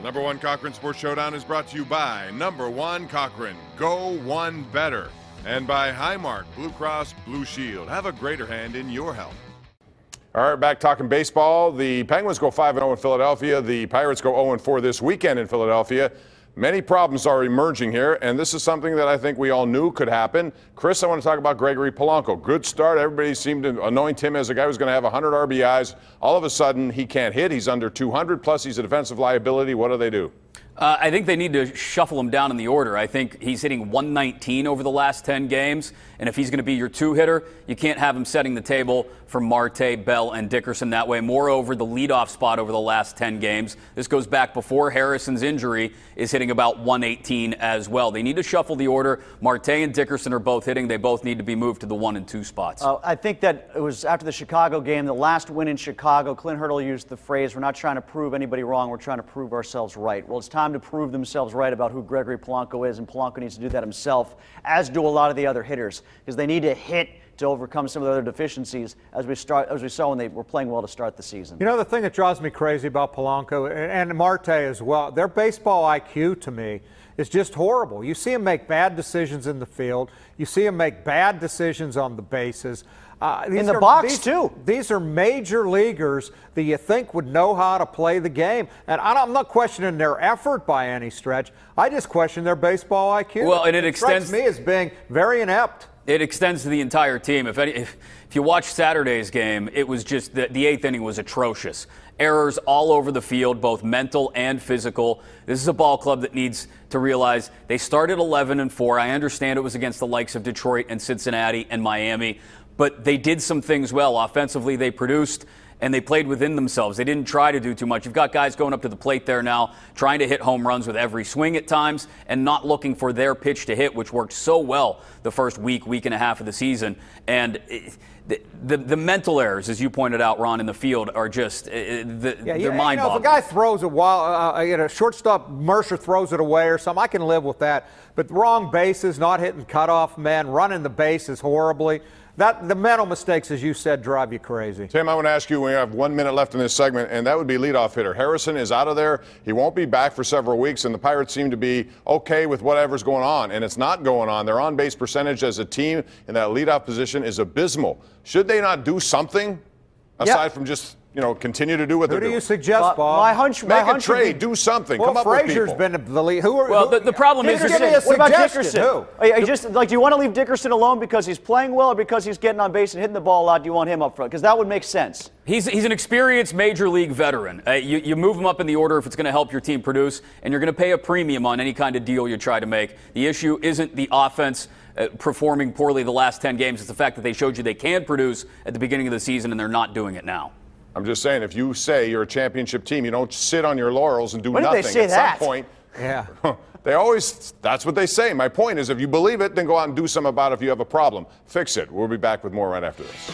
Number one Cochran Sports Showdown is brought to you by Number One Cochran, Go One Better, and by Highmark Blue Cross Blue Shield. Have a greater hand in your health. All right, back talking baseball. The Penguins go 5-0 in Philadelphia. The Pirates go 0-4 this weekend in Philadelphia. Many problems are emerging here, and this is something that I think we all knew could happen. Chris, I want to talk about Gregory Polanco. Good start. Everybody seemed to anoint him as a guy who's going to have 100 RBIs. All of a sudden, he can't hit. He's under 200, plus he's a defensive liability. What do they do? I think they need to shuffle him down in the order. I think he's hitting 119 over the last 10 games, and if he's going to be your two-hitter, you can't have him setting the table for Marte, Bell, and Dickerson that way. Moreover, the leadoff spot over the last 10 games, this goes back before Harrison's injury, is hitting about 118 as well. They need to shuffle the order. Marte and Dickerson are both hitting. They both need to be moved to the 1 and 2 spots. I think that it was after the Chicago game, the last win in Chicago, Clint Hurdle used the phrase, we're not trying to prove anybody wrong, we're trying to prove ourselves right. Well, it's time to prove themselves right about who Gregory Polanco is, and Polanco needs to do that himself, as do a lot of the other hitters, because they need to hit to overcome some of the other deficiencies as we saw when they were playing well to start the season. You know, the thing that drives me crazy about Polanco and Marte as well, their baseball IQ to me is just horrible. You see them make bad decisions in the field. You see them make bad decisions on the bases. In the box, too. These are major leaguers that you think would know how to play the game. And I'm not questioning their effort by any stretch. I just question their baseball IQ. Well, and it strikes me as being very inept. It extends to the entire team. If you watch Saturday's game, it was just the eighth inning was atrocious. Errors all over the field, both mental and physical. This is a ball club that needs to realize they started 11-4. I understand it was against the likes of Detroit and Cincinnati and Miami, but they did some things well. Offensively, they produced, and they played within themselves. They didn't try to do too much. You've got guys going up to the plate there now, trying to hit home runs with every swing at times, and not looking for their pitch to hit, which worked so well the first week and a half of the season. And the mental errors, as you pointed out, Ron, in the field are just they're mind-boggling. If a guy throws a shortstop Mercer throws it away or something, I can live with that. But wrong bases, not hitting cutoff men, running the bases horribly. The mental mistakes, as you said, drive you crazy. Tim, I want to ask you, we have 1 minute left in this segment, and that would be leadoff hitter. Harrison is out of there. He won't be back for several weeks, and the Pirates seem to be okay with whatever's going on, and it's not going on. Their on-base percentage as a team in that leadoff position is abysmal. Should they not do something aside from just continue to do what they're doing? Who do you suggest, Bob? My hunch Make a trade, do something. Well, come up with Frazier's people. been the lead. The problem is, give me a what about suggestion. Dickerson? Do you want to leave Dickerson alone because he's playing well, or because he's getting on base and hitting the ball a lot? Do you want him up front? Because that would make sense. He's an experienced major league veteran. You move him up in the order if it's going to help your team produce, and you're going to pay a premium on any kind of deal you try to make. The issue isn't the offense performing poorly the last 10 games. It's the fact that they showed you they can produce at the beginning of the season, and they're not doing it now. I'm just saying, if you say you're a championship team, you don't sit on your laurels and do nothing. When did they say that? At some point, yeah. That's what they say. My point is, if you believe it, then go out and do something about it. If you have a problem, fix it. We'll be back with more right after this.